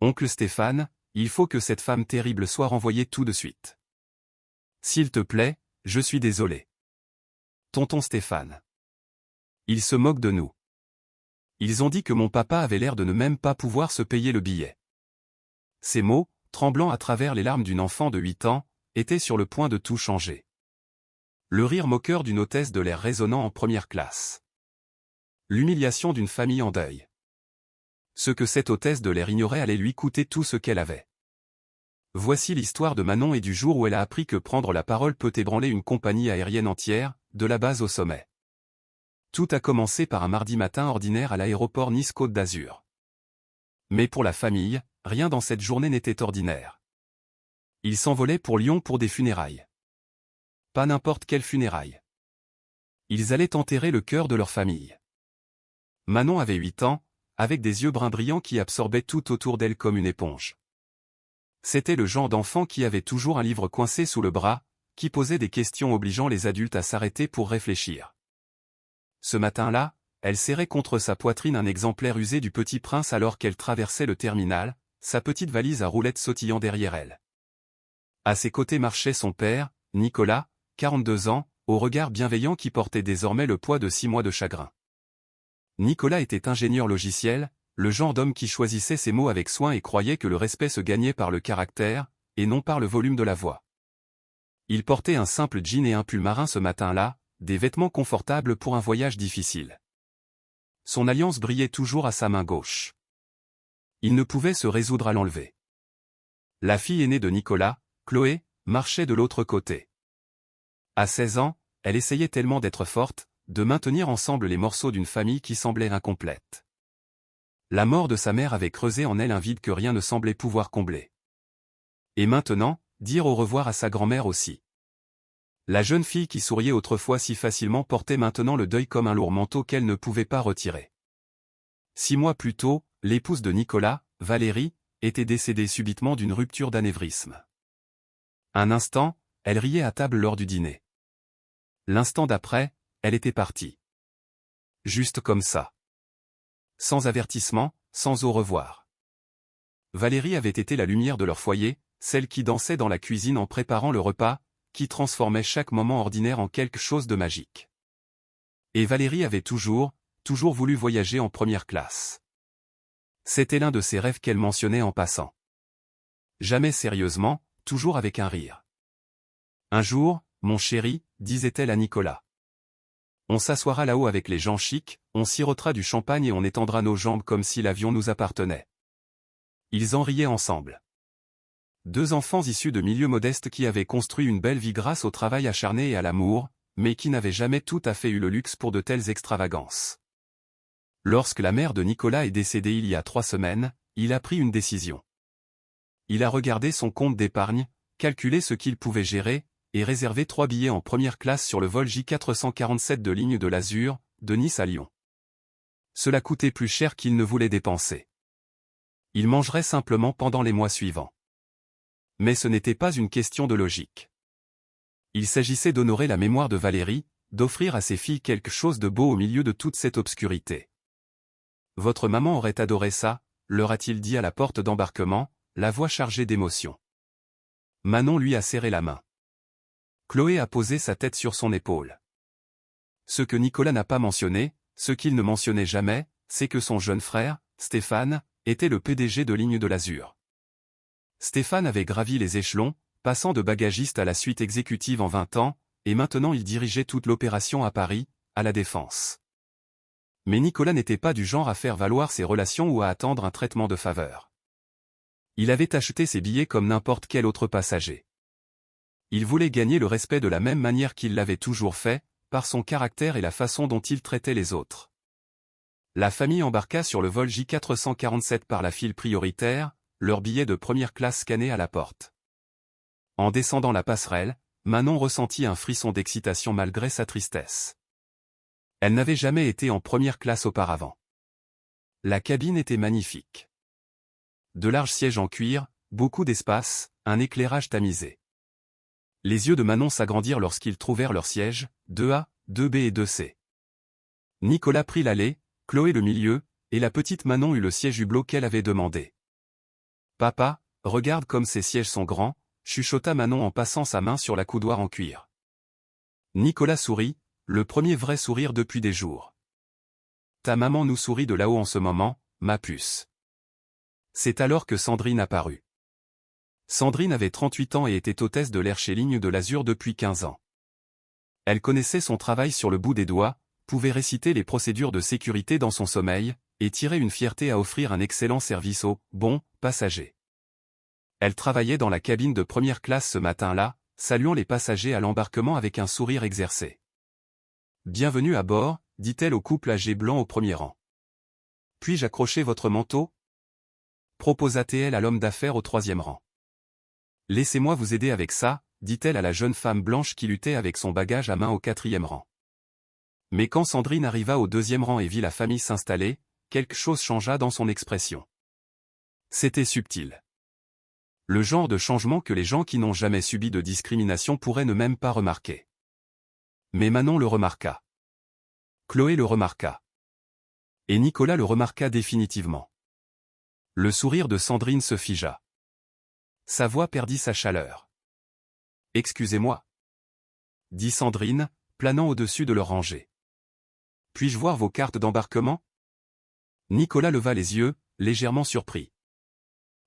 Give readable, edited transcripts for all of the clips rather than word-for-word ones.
Oncle Stéphane, il faut que cette femme terrible soit renvoyée tout de suite. S'il te plaît, je suis désolé. Tonton Stéphane. Ils se moquent de nous. Ils ont dit que mon papa avait l'air de ne même pas pouvoir se payer le billet. Ces mots, tremblant à travers les larmes d'une enfant de 8 ans, étaient sur le point de tout changer. Le rire moqueur d'une hôtesse de l'air résonnant en première classe. L'humiliation d'une famille en deuil. Ce que cette hôtesse de l'air ignorait allait lui coûter tout ce qu'elle avait. Voici l'histoire de Manon et du jour où elle a appris que prendre la parole peut ébranler une compagnie aérienne entière, de la base au sommet. Tout a commencé par un mardi matin ordinaire à l'aéroport Nice-Côte d'Azur. Mais pour la famille, rien dans cette journée n'était ordinaire. Ils s'envolaient pour Lyon pour des funérailles. Pas n'importe quelles funérailles. Ils allaient enterrer le cœur de leur famille. Manon avait 8 ans, avec des yeux bruns brillants qui absorbaient tout autour d'elle comme une éponge. C'était le genre d'enfant qui avait toujours un livre coincé sous le bras, qui posait des questions obligeant les adultes à s'arrêter pour réfléchir. Ce matin-là, elle serrait contre sa poitrine un exemplaire usé du Petit Prince alors qu'elle traversait le terminal, sa petite valise à roulettes sautillant derrière elle. À ses côtés marchait son père, Nicolas, 42 ans, au regard bienveillant qui portait désormais le poids de 6 mois de chagrin. Nicolas était ingénieur logiciel, le genre d'homme qui choisissait ses mots avec soin et croyait que le respect se gagnait par le caractère, et non par le volume de la voix. Il portait un simple jean et un pull marin ce matin-là, des vêtements confortables pour un voyage difficile. Son alliance brillait toujours à sa main gauche. Il ne pouvait se résoudre à l'enlever. La fille aînée de Nicolas, Chloé, marchait de l'autre côté. À 16 ans, elle essayait tellement d'être forte, de maintenir ensemble les morceaux d'une famille qui semblait incomplète. La mort de sa mère avait creusé en elle un vide que rien ne semblait pouvoir combler. Et maintenant, dire au revoir à sa grand-mère aussi. La jeune fille qui souriait autrefois si facilement portait maintenant le deuil comme un lourd manteau qu'elle ne pouvait pas retirer. 6 mois plus tôt, l'épouse de Nicolas, Valérie, était décédée subitement d'une rupture d'anévrisme. Un instant, elle riait à table lors du dîner. L'instant d'après, elle était partie. Juste comme ça. Sans avertissement, sans au revoir. Valérie avait été la lumière de leur foyer, celle qui dansait dans la cuisine en préparant le repas, qui transformait chaque moment ordinaire en quelque chose de magique. Et Valérie avait toujours voulu voyager en première classe. C'était l'un de ses rêves qu'elle mentionnait en passant. Jamais sérieusement, toujours avec un rire. Un jour, mon chéri, disait-elle à Nicolas. On s'assoira là-haut avec les gens chics, on sirotera du champagne et on étendra nos jambes comme si l'avion nous appartenait. Ils en riaient ensemble. 2 enfants issus de milieux modestes qui avaient construit une belle vie grâce au travail acharné et à l'amour, mais qui n'avaient jamais tout à fait eu le luxe pour de telles extravagances. Lorsque la mère de Nicolas est décédée il y a 3 semaines, il a pris une décision. Il a regardé son compte d'épargne, calculé ce qu'il pouvait gérer, et réservé 3 billets en première classe sur le vol J447 de ligne de l'Azur, de Nice à Lyon. Cela coûtait plus cher qu'il ne voulait dépenser. Il mangerait simplement pendant les mois suivants. Mais ce n'était pas une question de logique. Il s'agissait d'honorer la mémoire de Valérie, d'offrir à ses filles quelque chose de beau au milieu de toute cette obscurité. Votre maman aurait adoré ça, leur a-t-il dit à la porte d'embarquement, la voix chargée d'émotion. Manon lui a serré la main. Chloé a posé sa tête sur son épaule. Ce que Nicolas n'a pas mentionné, ce qu'il ne mentionnait jamais, c'est que son jeune frère, Stéphane, était le PDG de Ligne de l'Azur. Stéphane avait gravi les échelons, passant de bagagiste à la suite exécutive en 20 ans, et maintenant il dirigeait toute l'opération à Paris, à la Défense. Mais Nicolas n'était pas du genre à faire valoir ses relations ou à attendre un traitement de faveur. Il avait acheté ses billets comme n'importe quel autre passager. Il voulait gagner le respect de la même manière qu'il l'avait toujours fait, par son caractère et la façon dont il traitait les autres. La famille embarqua sur le vol J447 par la file prioritaire, leur billet de première classe scanné à la porte. En descendant la passerelle, Manon ressentit un frisson d'excitation malgré sa tristesse. Elle n'avait jamais été en première classe auparavant. La cabine était magnifique. De larges sièges en cuir, beaucoup d'espace, un éclairage tamisé. Les yeux de Manon s'agrandirent lorsqu'ils trouvèrent leurs sièges, 2A, 2B et 2C. Nicolas prit l'allée, Chloé le milieu, et la petite Manon eut le siège hublot qu'elle avait demandé. Papa, regarde comme ces sièges sont grands, chuchota Manon en passant sa main sur la coudoir en cuir. Nicolas sourit, le premier vrai sourire depuis des jours. Ta maman nous sourit de là-haut en ce moment, ma puce. C'est alors que Sandrine apparut. Sandrine avait 38 ans et était hôtesse de l'air chez Ligne de l'Azur depuis 15 ans. Elle connaissait son travail sur le bout des doigts, pouvait réciter les procédures de sécurité dans son sommeil, et tirait une fierté à offrir un excellent service aux bons passagers. Elle travaillait dans la cabine de première classe ce matin-là, saluant les passagers à l'embarquement avec un sourire exercé. « Bienvenue à bord », dit-elle au couple âgé blanc au premier rang. « Puis-je accrocher votre manteau ?» proposa-t-elle à l'homme d'affaires au troisième rang. « Laissez-moi vous aider avec ça », dit-elle à la jeune femme blanche qui luttait avec son bagage à main au quatrième rang. Mais quand Sandrine arriva au deuxième rang et vit la famille s'installer, quelque chose changea dans son expression. C'était subtil. Le genre de changement que les gens qui n'ont jamais subi de discrimination pourraient ne même pas remarquer. Mais Manon le remarqua. Chloé le remarqua. Et Nicolas le remarqua définitivement. Le sourire de Sandrine se figea. Sa voix perdit sa chaleur. « Excusez-moi, » dit Sandrine, planant au-dessus de leur rangée. « Puis-je voir vos cartes d'embarquement » Nicolas leva les yeux, légèrement surpris.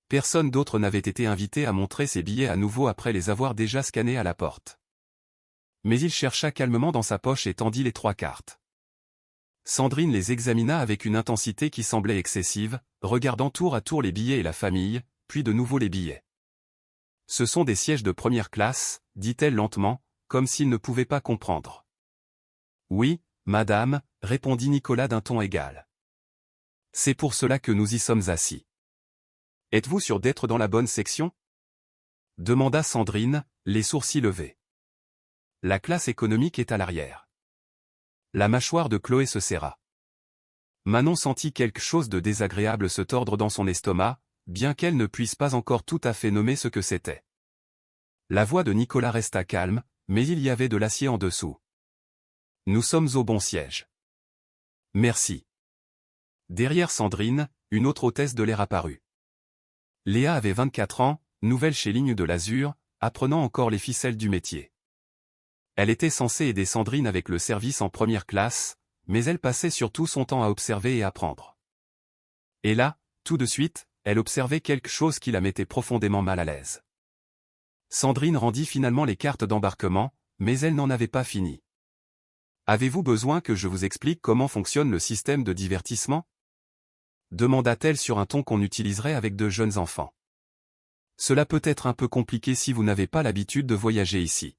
Personne d'autre n'avait été invité à montrer ses billets à nouveau après les avoir déjà scannés à la porte. Mais il chercha calmement dans sa poche et tendit les 3 cartes. Sandrine les examina avec une intensité qui semblait excessive, regardant tour à tour les billets et la famille, puis de nouveau les billets. « Ce sont des sièges de première classe, » dit-elle lentement, comme s'il ne pouvait pas comprendre. « Oui, madame, » répondit Nicolas d'un ton égal. « C'est pour cela que nous y sommes assis. »« Êtes-vous sûr d'être dans la bonne section » demanda Sandrine, les sourcils levés. « La classe économique est à l'arrière. » La mâchoire de Chloé se serra. Manon sentit quelque chose de désagréable se tordre dans son estomac, bien qu'elle ne puisse pas encore tout à fait nommer ce que c'était. La voix de Nicolas resta calme, mais il y avait de l'acier en dessous. « Nous sommes au bon siège. »« Merci. » Derrière Sandrine, une autre hôtesse de l'air apparut. Léa avait 24 ans, nouvelle chez Ligne de l'Azur, apprenant encore les ficelles du métier. Elle était censée aider Sandrine avec le service en première classe, mais elle passait surtout son temps à observer et apprendre. Et là, tout de suite, elle observait quelque chose qui la mettait profondément mal à l'aise. Sandrine rendit finalement les cartes d'embarquement, mais elle n'en avait pas fini. « Avez-vous besoin que je vous explique comment fonctionne le système de divertissement » demanda-t-elle sur un ton qu'on utiliserait avec de jeunes enfants. « Cela peut être un peu compliqué si vous n'avez pas l'habitude de voyager ici. »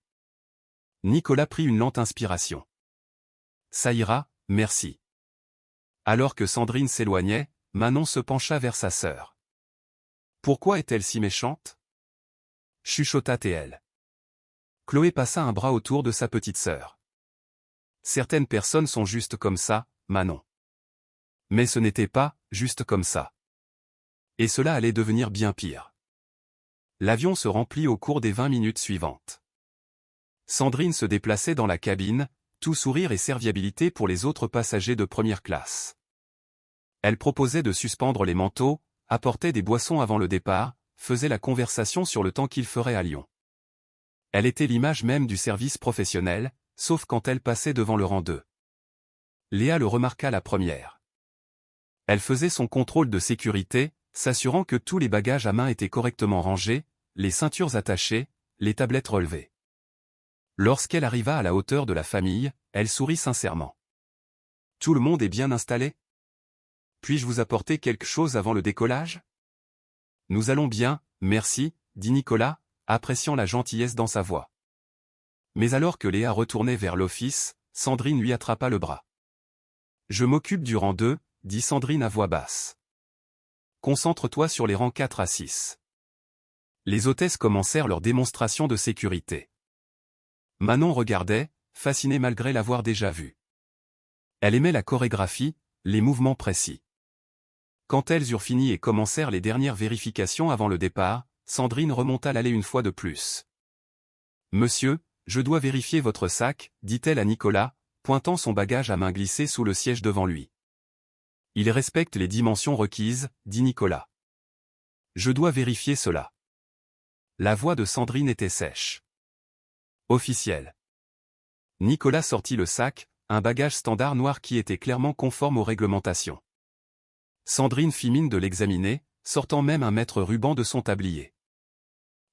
Nicolas prit une lente inspiration. « Ça ira, merci. » Alors que Sandrine s'éloignait, Manon se pencha vers sa sœur. « Pourquoi est-elle si méchante » chuchota-t-elle. Chloé passa un bras autour de sa petite sœur. « Certaines personnes sont juste comme ça, Manon. » Mais ce n'était pas « juste comme ça ». Et cela allait devenir bien pire. L'avion se remplit au cours des 20 minutes suivantes. Sandrine se déplaçait dans la cabine, tout sourire et serviabilité pour les autres passagers de première classe. Elle proposait de suspendre les manteaux, apportait des boissons avant le départ, faisait la conversation sur le temps qu'il ferait à Lyon. Elle était l'image même du service professionnel, sauf quand elle passait devant le rang 2. Léa le remarqua la première. Elle faisait son contrôle de sécurité, s'assurant que tous les bagages à main étaient correctement rangés, les ceintures attachées, les tablettes relevées. Lorsqu'elle arriva à la hauteur de la famille, elle sourit sincèrement. « Tout le monde est bien installé ? Puis-je vous apporter quelque chose avant le décollage ? » « Nous allons bien, merci, » dit Nicolas, appréciant la gentillesse dans sa voix. Mais alors que Léa retournait vers l'office, Sandrine lui attrapa le bras. « Je m'occupe du rang 2, » dit Sandrine à voix basse. « Concentre-toi sur les rangs 4 à 6. » Les hôtesses commencèrent leur démonstration de sécurité. Manon regardait, fascinée malgré l'avoir déjà vue. Elle aimait la chorégraphie, les mouvements précis. Quand elles eurent fini et commencèrent les dernières vérifications avant le départ, Sandrine remonta l'allée une fois de plus. « Monsieur, je dois vérifier votre sac, » dit-elle à Nicolas, pointant son bagage à main glissée sous le siège devant lui. « Il respecte les dimensions requises, » dit Nicolas. Je dois vérifier cela. La voix de Sandrine était sèche. Officiel. Nicolas sortit le sac, un bagage standard noir qui était clairement conforme aux réglementations. Sandrine fit mine de l'examiner, sortant même un mètre ruban de son tablier.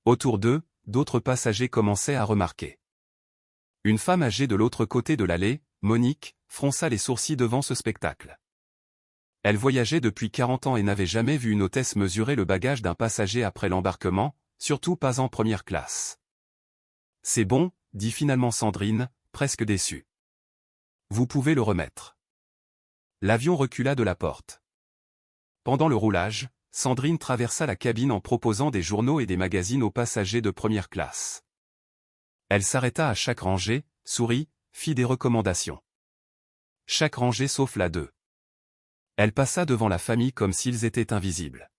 Autour d'eux, d'autres passagers commençaient à remarquer. Une femme âgée de l'autre côté de l'allée, Monique, fronça les sourcils devant ce spectacle. Elle voyageait depuis 40 ans et n'avait jamais vu une hôtesse mesurer le bagage d'un passager après l'embarquement, surtout pas en première classe. « C'est bon », dit finalement Sandrine, presque déçue. « Vous pouvez le remettre. » L'avion recula de la porte. Pendant le roulage, Sandrine traversa la cabine en proposant des journaux et des magazines aux passagers de première classe. Elle s'arrêta à chaque rangée, sourit, fit des recommandations. Chaque rangée sauf la 2. Elle passa devant la famille comme s'ils étaient invisibles.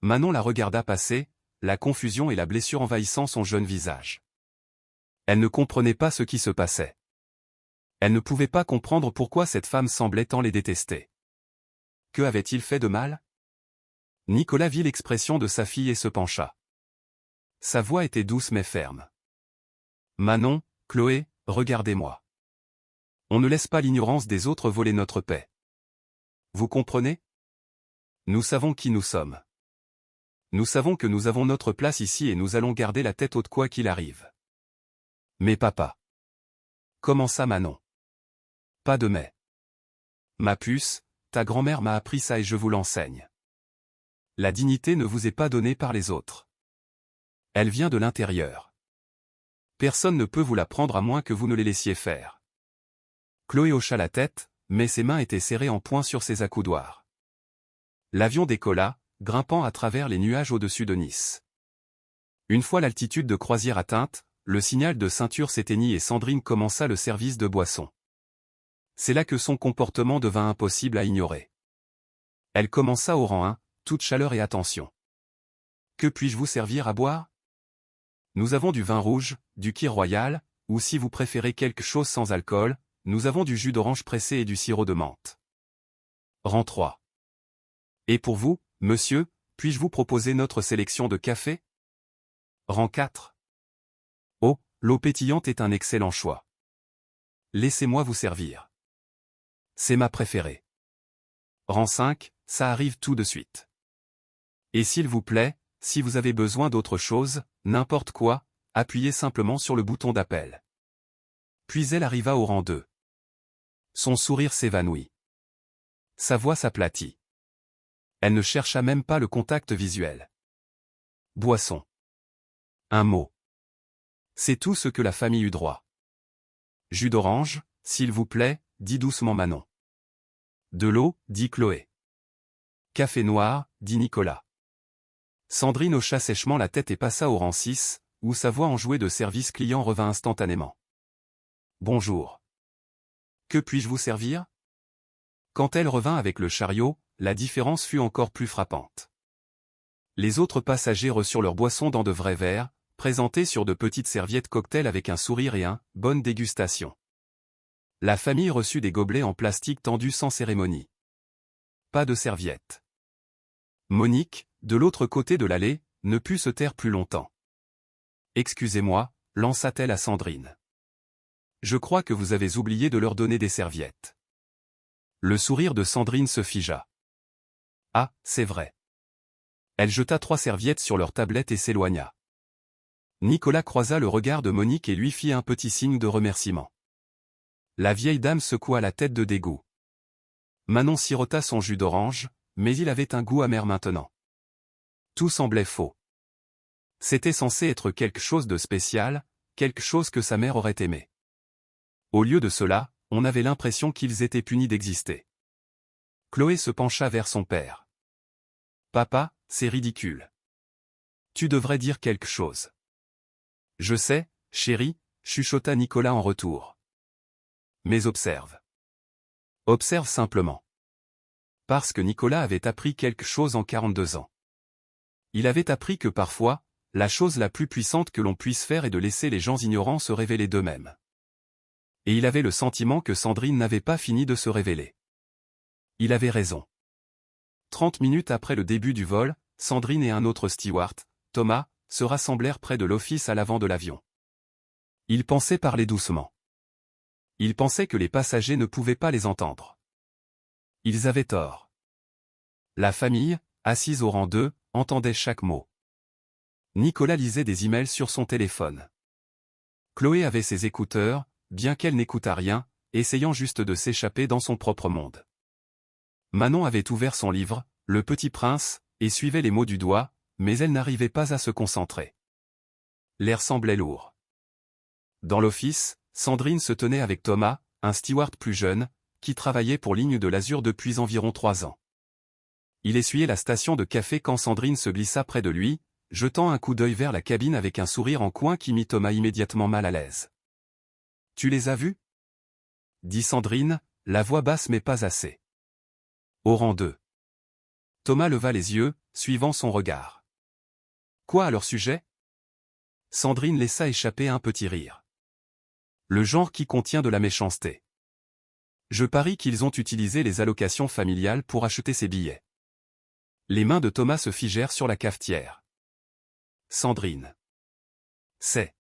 Manon la regarda passer, la confusion et la blessure envahissant son jeune visage. Elle ne comprenait pas ce qui se passait. Elle ne pouvait pas comprendre pourquoi cette femme semblait tant les détester. Que avait-il fait de mal? Nicolas vit l'expression de sa fille et se pencha. Sa voix était douce mais ferme. Manon, Chloé, regardez-moi. On ne laisse pas l'ignorance des autres voler notre paix. Vous comprenez? Nous savons qui nous sommes. Nous savons que nous avons notre place ici et nous allons garder la tête haute quoi qu'il arrive. Mais papa. Commença Manon. Pas de mais. Ma puce, ta grand-mère m'a appris ça et je vous l'enseigne. La dignité ne vous est pas donnée par les autres. Elle vient de l'intérieur. Personne ne peut vous la prendre à moins que vous ne les laissiez faire. Chloé hocha la tête, mais ses mains étaient serrées en poing sur ses accoudoirs. L'avion décolla, grimpant à travers les nuages au-dessus de Nice. Une fois l'altitude de croisière atteinte, le signal de ceinture s'éteignit et Sandrine commença le service de boisson. C'est là que son comportement devint impossible à ignorer. Elle commença au rang 1, toute chaleur et attention. Que puis-je vous servir à boire? Nous avons du vin rouge, du kir royal, ou si vous préférez quelque chose sans alcool, nous avons du jus d'orange pressé et du sirop de menthe. Rang 3. Et pour vous, monsieur, puis-je vous proposer notre sélection de café? Rang 4. Oh, l'eau pétillante est un excellent choix. Laissez-moi vous servir. C'est ma préférée. Rang 5, ça arrive tout de suite. Et s'il vous plaît, si vous avez besoin d'autre chose, n'importe quoi, appuyez simplement sur le bouton d'appel. Puis elle arriva au rang 2. Son sourire s'évanouit. Sa voix s'aplatit. Elle ne chercha même pas le contact visuel. Boisson. Un mot. C'est tout ce que la famille eut droit. Jus d'orange, s'il vous plaît, dit doucement Manon. De l'eau, dit Chloé. Café noir, dit Nicolas. Sandrine hocha sèchement la tête et passa au rang 6, où sa voix enjouée de service client revint instantanément. Bonjour. Que puis-je vous servir? Quand elle revint avec le chariot, la différence fut encore plus frappante. Les autres passagers reçurent leur boisson dans de vrais verres, présentés sur de petites serviettes cocktail avec un sourire et un « bonne dégustation ». La famille reçut des gobelets en plastique tendus sans cérémonie. Pas de serviettes. Monique, de l'autre côté de l'allée, ne put se taire plus longtemps. « Excusez-moi », lança-t-elle à Sandrine. « Je crois que vous avez oublié de leur donner des serviettes. » Le sourire de Sandrine se figea. « Ah, c'est vrai. » Elle jeta 3 serviettes sur leur tablette et s'éloigna. Nicolas croisa le regard de Monique et lui fit un petit signe de remerciement. La vieille dame secoua la tête de dégoût. Manon sirota son jus d'orange, mais il avait un goût amer maintenant. Tout semblait faux. C'était censé être quelque chose de spécial, quelque chose que sa mère aurait aimé. Au lieu de cela, on avait l'impression qu'ils étaient punis d'exister. Chloé se pencha vers son père. « Papa, c'est ridicule. Tu devrais dire quelque chose. » « Je sais, chérie, » chuchota Nicolas en retour. « Mais observe. Observe simplement. » Parce que Nicolas avait appris quelque chose en 42 ans. Il avait appris que parfois, la chose la plus puissante que l'on puisse faire est de laisser les gens ignorants se révéler d'eux-mêmes. Et il avait le sentiment que Sandrine n'avait pas fini de se révéler. Il avait raison. 30 minutes après le début du vol, Sandrine et un autre steward, Thomas, se rassemblèrent près de l'office à l'avant de l'avion. Ils pensaient parler doucement. Ils pensaient que les passagers ne pouvaient pas les entendre. Ils avaient tort. La famille, assise au rang 2, entendait chaque mot. Nicolas lisait des emails sur son téléphone. Chloé avait ses écouteurs, bien qu'elle n'écoutât rien, essayant juste de s'échapper dans son propre monde. Manon avait ouvert son livre, Le Petit Prince, et suivait les mots du doigt, mais elle n'arrivait pas à se concentrer. L'air semblait lourd. Dans l'office, Sandrine se tenait avec Thomas, un steward plus jeune, qui travaillait pour Ligne de l'Azur depuis environ 3 ans. Il essuyait la station de café quand Sandrine se glissa près de lui, jetant un coup d'œil vers la cabine avec un sourire en coin qui mit Thomas immédiatement mal à l'aise. « Tu les as vus » dit Sandrine, la voix basse mais pas assez. Au rang 2. Thomas leva les yeux, suivant son regard. « Quoi à leur sujet » Sandrine laissa échapper un petit rire. Le genre qui contient de la méchanceté. Je parie qu'ils ont utilisé les allocations familiales pour acheter ces billets. Les mains de Thomas se figèrent sur la cafetière. Sandrine. C'est.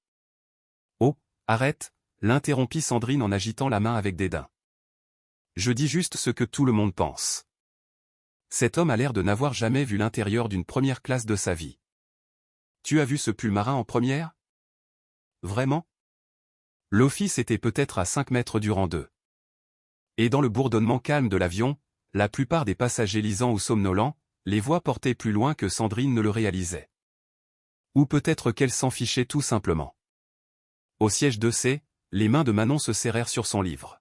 Oh, arrête, l'interrompit Sandrine en agitant la main avec dédain. Je dis juste ce que tout le monde pense. Cet homme a l'air de n'avoir jamais vu l'intérieur d'une première classe de sa vie. Tu as vu ce pull marin en première ? Vraiment ? L'office était peut-être à 5 mètres du rang 2. Et dans le bourdonnement calme de l'avion, la plupart des passagers lisant ou somnolents, les voix portaient plus loin que Sandrine ne le réalisait. Ou peut-être qu'elle s'en fichait tout simplement. Au siège 2C, les mains de Manon se serrèrent sur son livre.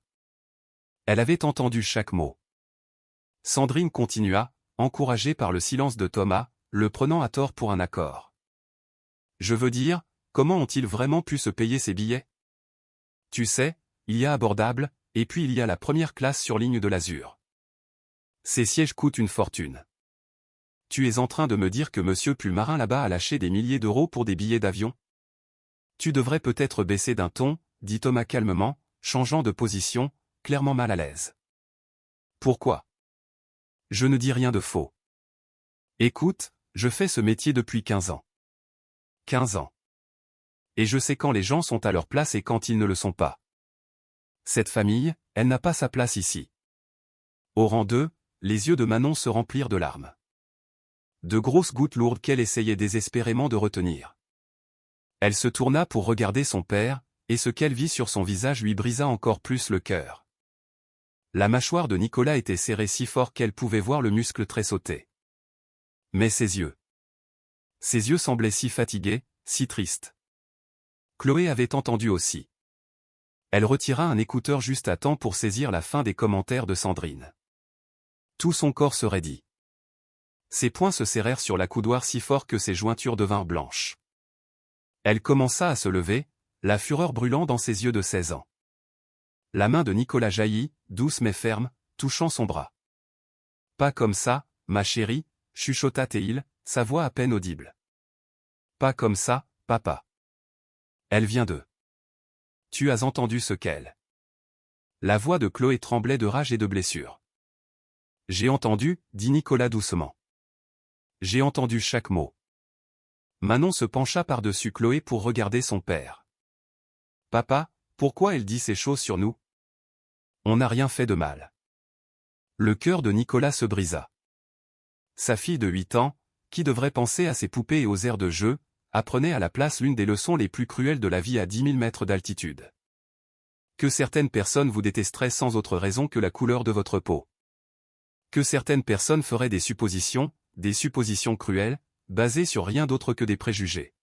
Elle avait entendu chaque mot. Sandrine continua, encouragée par le silence de Thomas, le prenant à tort pour un accord. Je veux dire, comment ont-ils vraiment pu se payer ces billets ? Tu sais, il y a abordable, et puis il y a la première classe sur Ligne de l'Azur. Ces sièges coûtent une fortune. Tu es en train de me dire que monsieur Pulmarin là-bas a lâché des milliers d'euros pour des billets d'avion ? Tu devrais peut-être baisser d'un ton, dit Thomas calmement, changeant de position, clairement mal à l'aise. Pourquoi ? Je ne dis rien de faux. Écoute, je fais ce métier depuis 15 ans. 15 ans. Et je sais quand les gens sont à leur place et quand ils ne le sont pas. Cette famille, elle n'a pas sa place ici. Au rang 2, les yeux de Manon se remplirent de larmes. De grosses gouttes lourdes qu'elle essayait désespérément de retenir. Elle se tourna pour regarder son père, et ce qu'elle vit sur son visage lui brisa encore plus le cœur. La mâchoire de Nicolas était serrée si fort qu'elle pouvait voir le muscle tressauter. Mais ses yeux semblaient si fatigués, si tristes. Chloé avait entendu aussi. Elle retira un écouteur juste à temps pour saisir la fin des commentaires de Sandrine. Tout son corps se raidit. Ses poings se serrèrent sur la coudoir si fort que ses jointures devinrent blanches. Elle commença à se lever, la fureur brûlant dans ses yeux de 16 ans. La main de Nicolas jaillit, douce mais ferme, touchant son bras. « Pas comme ça, ma chérie », chuchota Théil, sa voix à peine audible. « Pas comme ça, papa. Elle vient de... » Tu as entendu ce qu'elle... La voix de Chloé tremblait de rage et de blessure. « J'ai entendu, » dit Nicolas doucement. « J'ai entendu chaque mot. » Manon se pencha par-dessus Chloé pour regarder son père. « Papa, pourquoi elle dit ces choses sur nous ? On n'a rien fait de mal. » Le cœur de Nicolas se brisa. Sa fille de 8 ans, qui devrait penser à ses poupées et aux aires de jeu, apprenait à la place l'une des leçons les plus cruelles de la vie à 10 000 mètres d'altitude. Que certaines personnes vous détesteraient sans autre raison que la couleur de votre peau. Que certaines personnes feraient des suppositions cruelles, basées sur rien d'autre que des préjugés.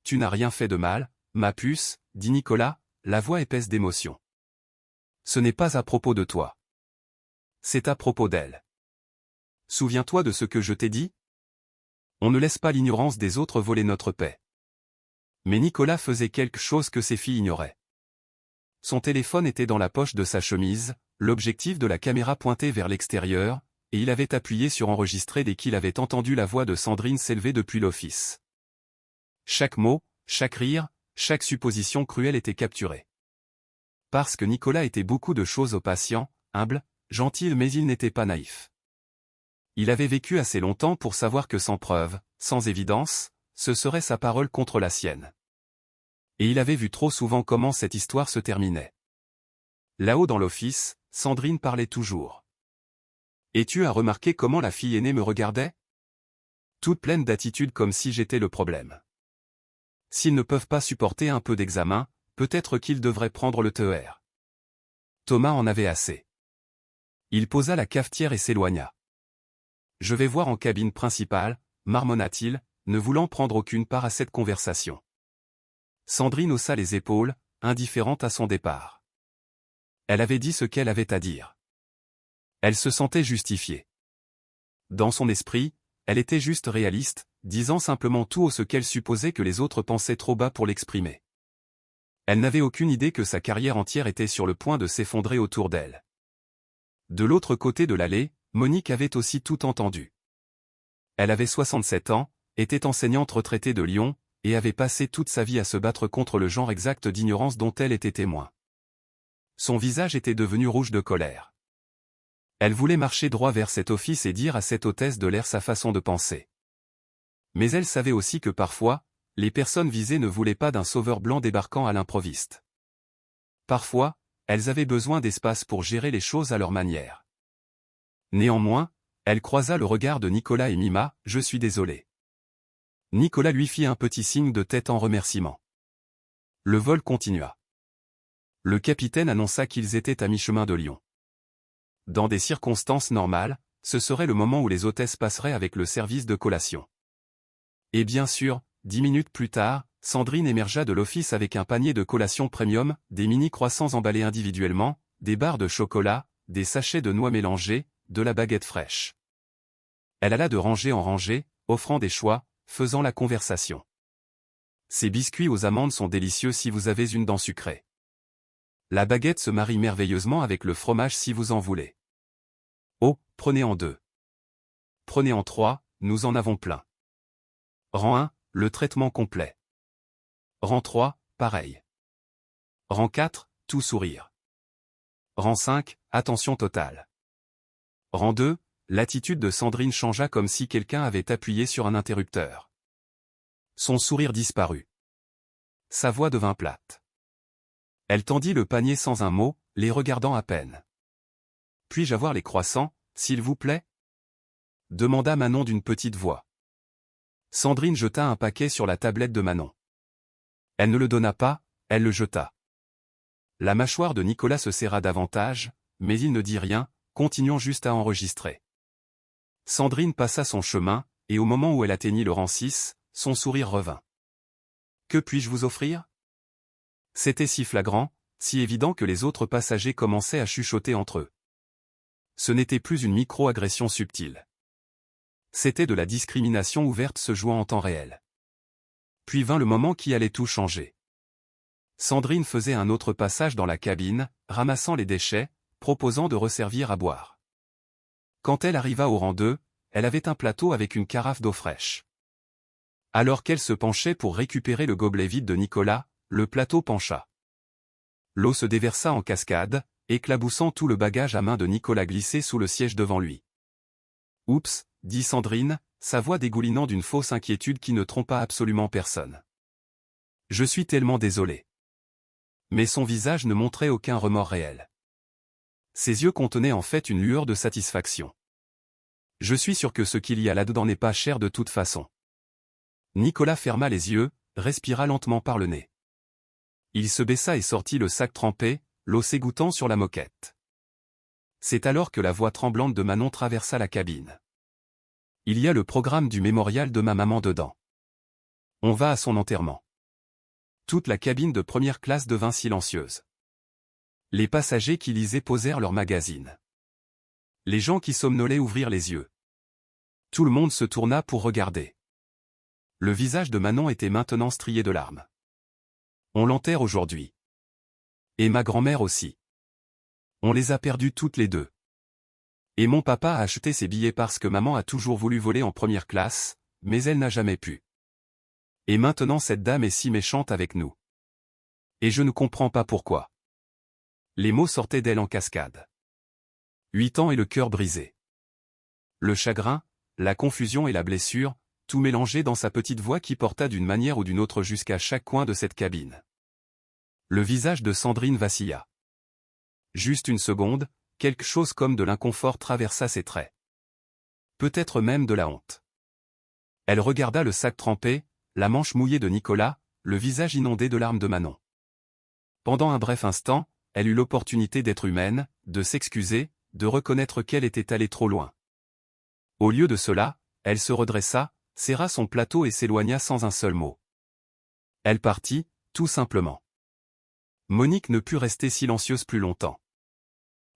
Tu n'as rien fait de mal, ma puce, dit Nicolas, la voix épaisse d'émotion. Ce n'est pas à propos de toi. C'est à propos d'elle. Souviens-toi de ce que je t'ai dit ? On ne laisse pas l'ignorance des autres voler notre paix. Mais Nicolas faisait quelque chose que ses filles ignoraient. Son téléphone était dans la poche de sa chemise, l'objectif de la caméra pointé vers l'extérieur, et il avait appuyé sur enregistrer dès qu'il avait entendu la voix de Sandrine s'élever depuis l'office. Chaque mot, chaque rire, chaque supposition cruelle était capturée. Parce que Nicolas était beaucoup de choses au patient, humble, gentil mais il n'était pas naïf. Il avait vécu assez longtemps pour savoir que sans preuve, sans évidence, ce serait sa parole contre la sienne. Et il avait vu trop souvent comment cette histoire se terminait. Là-haut dans l'office, Sandrine parlait toujours. « Et tu as remarqué comment la fille aînée me regardait ? Toute pleine d'attitude comme si j'étais le problème. S'ils ne peuvent pas supporter un peu d'examen, peut-être qu'ils devraient prendre le TER. » Thomas en avait assez. Il posa la cafetière et s'éloigna. « Je vais voir en cabine principale, » marmonna-t-il, ne voulant prendre aucune part à cette conversation. Sandrine haussa les épaules, indifférente à son départ. Elle avait dit ce qu'elle avait à dire. Elle se sentait justifiée. Dans son esprit, elle était juste réaliste, disant simplement tout haut ce qu'elle supposait que les autres pensaient trop bas pour l'exprimer. Elle n'avait aucune idée que sa carrière entière était sur le point de s'effondrer autour d'elle. De l'autre côté de l'allée, Monique avait aussi tout entendu. Elle avait 67 ans, était enseignante retraitée de Lyon, et avait passé toute sa vie à se battre contre le genre exact d'ignorance dont elle était témoin. Son visage était devenu rouge de colère. Elle voulait marcher droit vers cet office et dire à cette hôtesse de l'air sa façon de penser. Mais elle savait aussi que parfois, les personnes visées ne voulaient pas d'un sauveur blanc débarquant à l'improviste. Parfois, elles avaient besoin d'espace pour gérer les choses à leur manière. Néanmoins, elle croisa le regard de Nicolas et mima « Je suis désolé ». Nicolas lui fit un petit signe de tête en remerciement. Le vol continua. Le capitaine annonça qu'ils étaient à mi-chemin de Lyon. Dans des circonstances normales, ce serait le moment où les hôtesses passeraient avec le service de collation. Et bien sûr, 10 minutes plus tard, Sandrine émergea de l'office avec un panier de collation premium, des mini-croissants emballés individuellement, des barres de chocolat, des sachets de noix mélangées, de la baguette fraîche. Elle alla de rangée en rangée, offrant des choix, faisant la conversation. Ces biscuits aux amandes sont délicieux si vous avez une dent sucrée. La baguette se marie merveilleusement avec le fromage si vous en voulez. Oh, prenez en 2. Prenez en 3, nous en avons plein. Rang 1, le traitement complet. Rang 3, pareil. Rang 4, tout sourire. Rang 5, attention totale. Rang 2, l'attitude de Sandrine changea comme si quelqu'un avait appuyé sur un interrupteur. Son sourire disparut. Sa voix devint plate. Elle tendit le panier sans un mot, les regardant à peine. « Puis-je avoir les croissants, s'il vous plaît ?» demanda Manon d'une petite voix. Sandrine jeta un paquet sur la tablette de Manon. Elle ne le donna pas, elle le jeta. La mâchoire de Nicolas se serra davantage, mais il ne dit rien, continuant juste à enregistrer. Sandrine passa son chemin, et au moment où elle atteignit le rang 6, son sourire revint. « Que puis-je vous offrir ?» C'était si flagrant, si évident que les autres passagers commençaient à chuchoter entre eux. Ce n'était plus une micro-agression subtile. C'était de la discrimination ouverte se jouant en temps réel. Puis vint le moment qui allait tout changer. Sandrine faisait un autre passage dans la cabine, ramassant les déchets, proposant de resservir à boire. Quand elle arriva au rang 2, elle avait un plateau avec une carafe d'eau fraîche. Alors qu'elle se penchait pour récupérer le gobelet vide de Nicolas, le plateau pencha. L'eau se déversa en cascade, éclaboussant tout le bagage à main de Nicolas glissé sous le siège devant lui. « Oups » dit Sandrine, sa voix dégoulinant d'une fausse inquiétude qui ne trompa absolument personne. « Je suis tellement désolé. » Mais son visage ne montrait aucun remords réel. Ses yeux contenaient en fait une lueur de satisfaction. « Je suis sûr que ce qu'il y a là-dedans n'est pas cher de toute façon. » Nicolas ferma les yeux, respira lentement par le nez. Il se baissa et sortit le sac trempé, l'eau s'égouttant sur la moquette. C'est alors que la voix tremblante de Manon traversa la cabine. « Il y a le programme du mémorial de ma maman dedans. On va à son enterrement. » Toute la cabine de première classe devint silencieuse. Les passagers qui lisaient posèrent leurs magazines. Les gens qui somnolaient ouvrirent les yeux. Tout le monde se tourna pour regarder. Le visage de Manon était maintenant strié de larmes. On l'enterre aujourd'hui. Et ma grand-mère aussi. On les a perdues toutes les deux. Et mon papa a acheté ses billets parce que maman a toujours voulu voler en première classe, mais elle n'a jamais pu. Et maintenant cette dame est si méchante avec nous. Et je ne comprends pas pourquoi. Les mots sortaient d'elle en cascade. 8 ans et le cœur brisé. Le chagrin, la confusion et la blessure, tout mélangé dans sa petite voix qui porta d'une manière ou d'une autre jusqu'à chaque coin de cette cabine. Le visage de Sandrine vacilla. Juste une seconde, quelque chose comme de l'inconfort traversa ses traits. Peut-être même de la honte. Elle regarda le sac trempé, la manche mouillée de Nicolas, le visage inondé de larmes de Manon. Pendant un bref instant, elle eut l'opportunité d'être humaine, de s'excuser, de reconnaître qu'elle était allée trop loin. Au lieu de cela, elle se redressa, serra son plateau et s'éloigna sans un seul mot. Elle partit, tout simplement. Monique ne put rester silencieuse plus longtemps.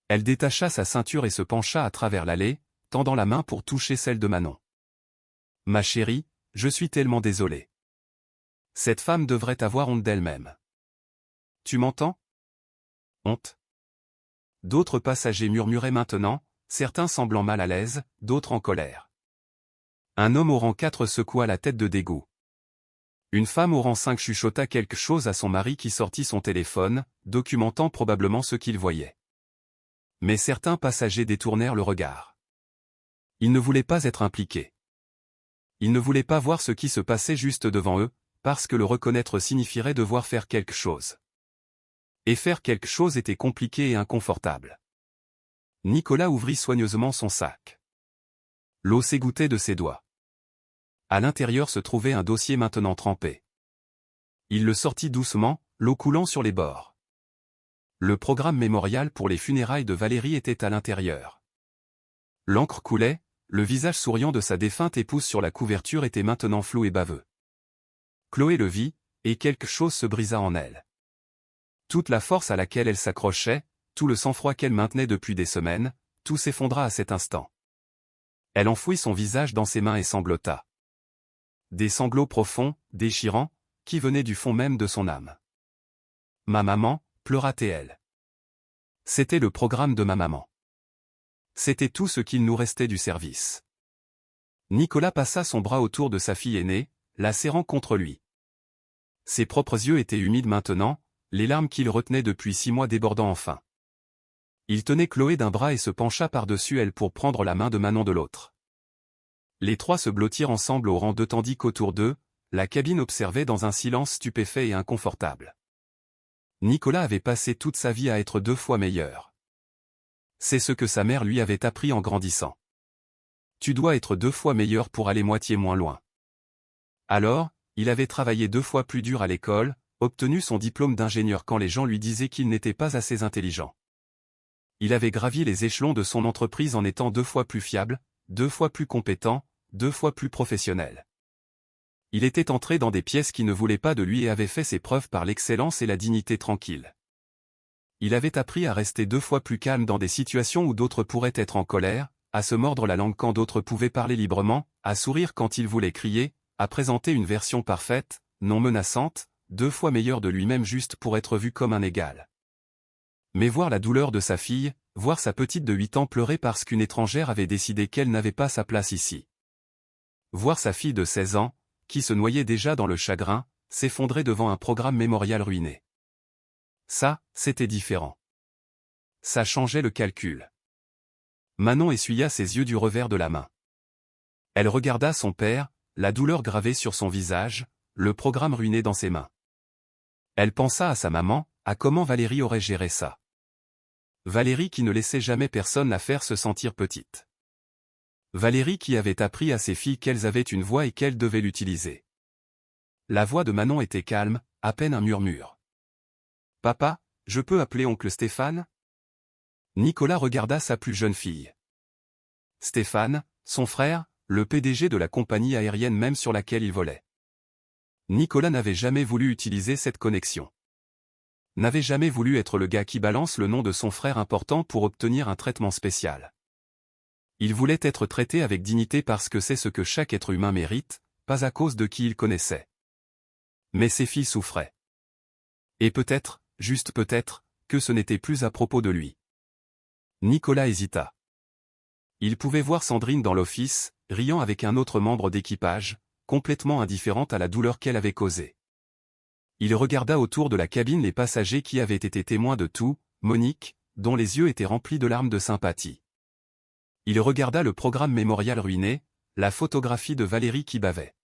Elle détacha sa ceinture et se pencha à travers l'allée, tendant la main pour toucher celle de Manon. « Ma chérie, je suis tellement désolée. Cette femme devrait avoir honte d'elle-même. Tu m'entends ? Honte. » D'autres passagers murmuraient maintenant, certains semblant mal à l'aise, d'autres en colère. Un homme au rang 4 secoua la tête de dégoût. Une femme au rang 5 chuchota quelque chose à son mari qui sortit son téléphone, documentant probablement ce qu'il voyait. Mais certains passagers détournèrent le regard. Ils ne voulaient pas être impliqués. Ils ne voulaient pas voir ce qui se passait juste devant eux, parce que le reconnaître signifierait devoir faire quelque chose. Et faire quelque chose était compliqué et inconfortable. Nicolas ouvrit soigneusement son sac. L'eau s'égouttait de ses doigts. À l'intérieur se trouvait un dossier maintenant trempé. Il le sortit doucement, l'eau coulant sur les bords. Le programme mémorial pour les funérailles de Valérie était à l'intérieur. L'encre coulait, le visage souriant de sa défunte épouse sur la couverture était maintenant flou et baveux. Chloé le vit, et quelque chose se brisa en elle. Toute la force à laquelle elle s'accrochait, tout le sang-froid qu'elle maintenait depuis des semaines, tout s'effondra à cet instant. Elle enfouit son visage dans ses mains et sanglota. Des sanglots profonds, déchirants, qui venaient du fond même de son âme. « Ma maman », pleura-t-elle. C'était le programme de ma maman. C'était tout ce qu'il nous restait du service. Nicolas passa son bras autour de sa fille aînée, la serrant contre lui. Ses propres yeux étaient humides maintenant, les larmes qu'il retenait depuis 6 mois débordant enfin. Il tenait Chloé d'un bras et se pencha par-dessus elle pour prendre la main de Manon de l'autre. Les trois se blottirent ensemble au rang 2 tandis qu'autour d'eux, la cabine observait dans un silence stupéfait et inconfortable. Nicolas avait passé toute sa vie à être 2 fois meilleur. C'est ce que sa mère lui avait appris en grandissant. Tu dois être 2 fois meilleur pour aller moitié moins loin. Alors, il avait travaillé 2 fois plus dur à l'école, obtenu son diplôme d'ingénieur quand les gens lui disaient qu'il n'était pas assez intelligent. Il avait gravi les échelons de son entreprise en étant 2 fois plus fiable, 2 fois plus compétent, 2 fois plus professionnel. Il était entré dans des pièces qui ne voulaient pas de lui et avait fait ses preuves par l'excellence et la dignité tranquille. Il avait appris à rester 2 fois plus calme dans des situations où d'autres pourraient être en colère, à se mordre la langue quand d'autres pouvaient parler librement, à sourire quand il voulait crier, à présenter une version parfaite, non menaçante, 2 fois meilleure de lui-même juste pour être vu comme un égal. Mais voir la douleur de sa fille, voir sa petite de 8 ans pleurer parce qu'une étrangère avait décidé qu'elle n'avait pas sa place ici. Voir sa fille de 16 ans, qui se noyait déjà dans le chagrin, s'effondrer devant un programme mémorial ruiné. Ça, c'était différent. Ça changeait le calcul. Manon essuya ses yeux du revers de la main. Elle regarda son père, la douleur gravée sur son visage, le programme ruiné dans ses mains. Elle pensa à sa maman, à comment Valérie aurait géré ça. Valérie qui ne laissait jamais personne la faire se sentir petite. Valérie qui avait appris à ses filles qu'elles avaient une voix et qu'elles devaient l'utiliser. La voix de Manon était calme, à peine un murmure. « Papa, je peux appeler oncle Stéphane ?» Nicolas regarda sa plus jeune fille. Stéphane, son frère, le PDG de la compagnie aérienne même sur laquelle il volait. Nicolas n'avait jamais voulu utiliser cette connexion. N'avait jamais voulu être le gars qui balance le nom de son frère important pour obtenir un traitement spécial. Il voulait être traité avec dignité parce que c'est ce que chaque être humain mérite, pas à cause de qui il connaissait. Mais ses filles souffraient. Et peut-être, juste peut-être, que ce n'était plus à propos de lui. Nicolas hésita. Il pouvait voir Sandrine dans l'office, riant avec un autre membre d'équipage, complètement indifférente à la douleur qu'elle avait causée. Il regarda autour de la cabine les passagers qui avaient été témoins de tout, Monique, dont les yeux étaient remplis de larmes de sympathie. Il regarda le programme mémorial ruiné, la photographie de Valérie qui bavait.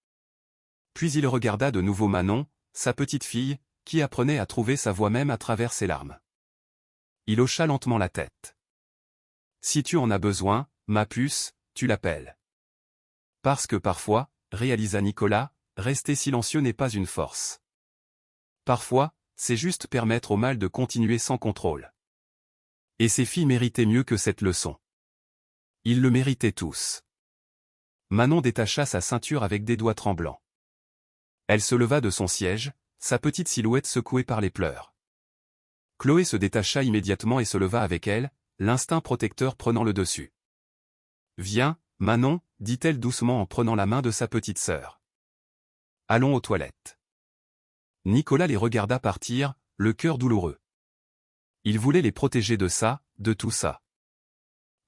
Puis il regarda de nouveau Manon, sa petite fille, qui apprenait à trouver sa voix même à travers ses larmes. Il hocha lentement la tête. Si tu en as besoin, ma puce, tu l'appelles. Parce que parfois, réalisa Nicolas, rester silencieux n'est pas une force. Parfois, c'est juste permettre au mal de continuer sans contrôle. Et ces filles méritaient mieux que cette leçon. Ils le méritaient tous. Manon détacha sa ceinture avec des doigts tremblants. Elle se leva de son siège, sa petite silhouette secouée par les pleurs. Chloé se détacha immédiatement et se leva avec elle, l'instinct protecteur prenant le dessus. « Viens, Manon, dit-elle doucement en prenant la main de sa petite sœur. Allons aux toilettes. Nicolas les regarda partir, le cœur douloureux. Il voulait les protéger de ça, de tout ça.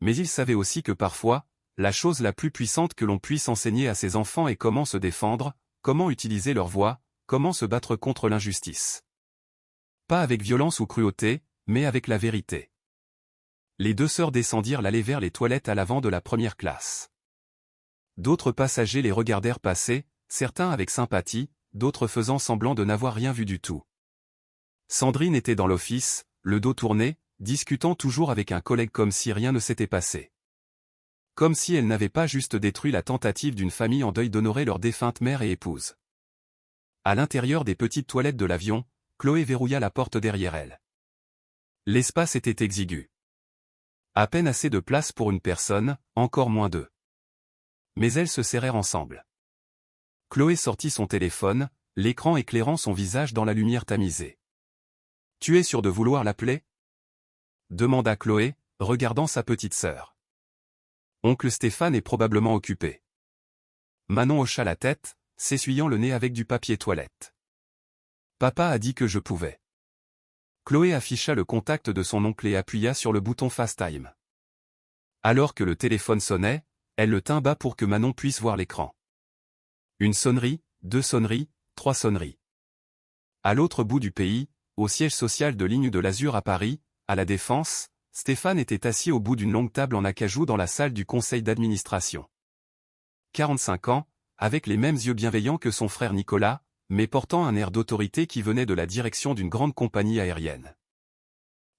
Mais il savait aussi que parfois, la chose la plus puissante que l'on puisse enseigner à ses enfants est comment se défendre, comment utiliser leur voix, comment se battre contre l'injustice. Pas avec violence ou cruauté, mais avec la vérité. Les deux sœurs descendirent l'allée vers les toilettes à l'avant de la première classe. D'autres passagers les regardèrent passer, certains avec sympathie, d'autres faisant semblant de n'avoir rien vu du tout. Sandrine était dans l'office, le dos tourné, discutant toujours avec un collègue comme si rien ne s'était passé. Comme si elle n'avait pas juste détruit la tentative d'une famille en deuil d'honorer leur défunte mère et épouse. À l'intérieur des petites toilettes de l'avion, Chloé verrouilla la porte derrière elle. L'espace était exigu. À peine assez de place pour une personne, encore moins deux. Mais elles se serrèrent ensemble. Chloé sortit son téléphone, l'écran éclairant son visage dans la lumière tamisée. « Tu es sûr de vouloir l'appeler » demanda Chloé, regardant sa petite sœur. Oncle Stéphane est probablement occupé. Manon hocha la tête, s'essuyant le nez avec du papier toilette. Papa a dit que je pouvais. Chloé afficha le contact de son oncle et appuya sur le bouton FaceTime. Alors que le téléphone sonnait, elle le tint bas pour que Manon puisse voir l'écran. Une sonnerie, deux sonneries, trois sonneries. À l'autre bout du pays, au siège social de Ligne de l'Azur à Paris, à La Défense, Stéphane était assis au bout d'une longue table en acajou dans la salle du conseil d'administration. 45 ans, avec les mêmes yeux bienveillants que son frère Nicolas, mais portant un air d'autorité qui venait de la direction d'une grande compagnie aérienne.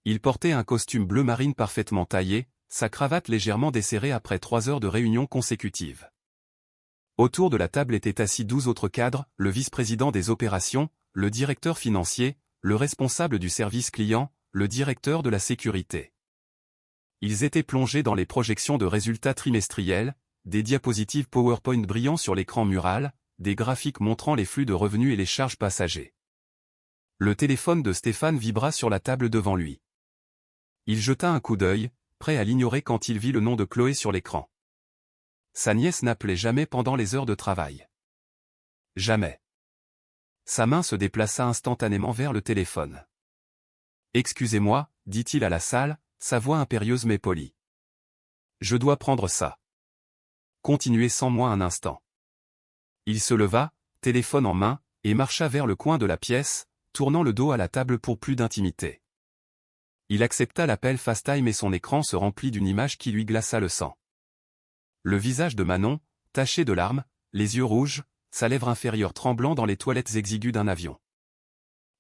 Il portait un costume bleu marine parfaitement taillé, sa cravate légèrement desserrée après 3 heures de réunion consécutive. Autour de la table étaient assis 12 autres cadres, le vice-président des opérations, le directeur financier, le responsable du service client, le directeur de la sécurité. Ils étaient plongés dans les projections de résultats trimestriels, des diapositives PowerPoint brillant sur l'écran mural, des graphiques montrant les flux de revenus et les charges passagers. Le téléphone de Stéphane vibra sur la table devant lui. Il jeta un coup d'œil, prêt à l'ignorer quand il vit le nom de Chloé sur l'écran. Sa nièce n'appelait jamais pendant les heures de travail. Jamais. Sa main se déplaça instantanément vers le téléphone. « Excusez-moi, dit-il à la salle, sa voix impérieuse mais polie. Je dois prendre ça. Continuez sans moi un instant. » Il se leva, téléphone en main, et marcha vers le coin de la pièce, tournant le dos à la table pour plus d'intimité. Il accepta l'appel FaceTime et son écran se remplit d'une image qui lui glaça le sang. Le visage de Manon, taché de larmes, les yeux rouges, sa lèvre inférieure tremblant dans les toilettes exiguës d'un avion.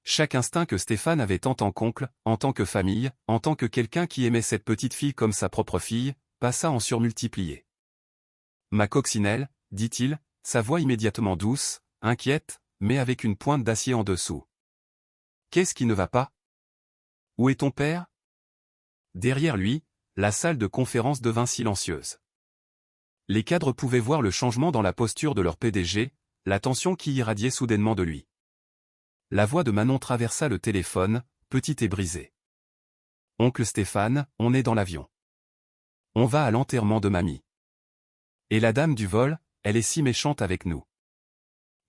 Chaque instinct que Stéphane avait en tant qu'oncle, en tant que famille, en tant que quelqu'un qui aimait cette petite fille comme sa propre fille, passa en surmultiplié. « Ma coccinelle, dit-il, sa voix immédiatement douce, inquiète, mais avec une pointe d'acier en dessous. Qu'est-ce qui ne va pas? Où est ton père? Derrière lui, la salle de conférence devint silencieuse. Les cadres pouvaient voir le changement dans la posture de leur PDG, la tension qui irradiait soudainement de lui. La voix de Manon traversa le téléphone, petite et brisée. « Oncle Stéphane, on est dans l'avion. On va à l'enterrement de mamie. Et la dame du vol, elle est si méchante avec nous.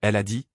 Elle a dit,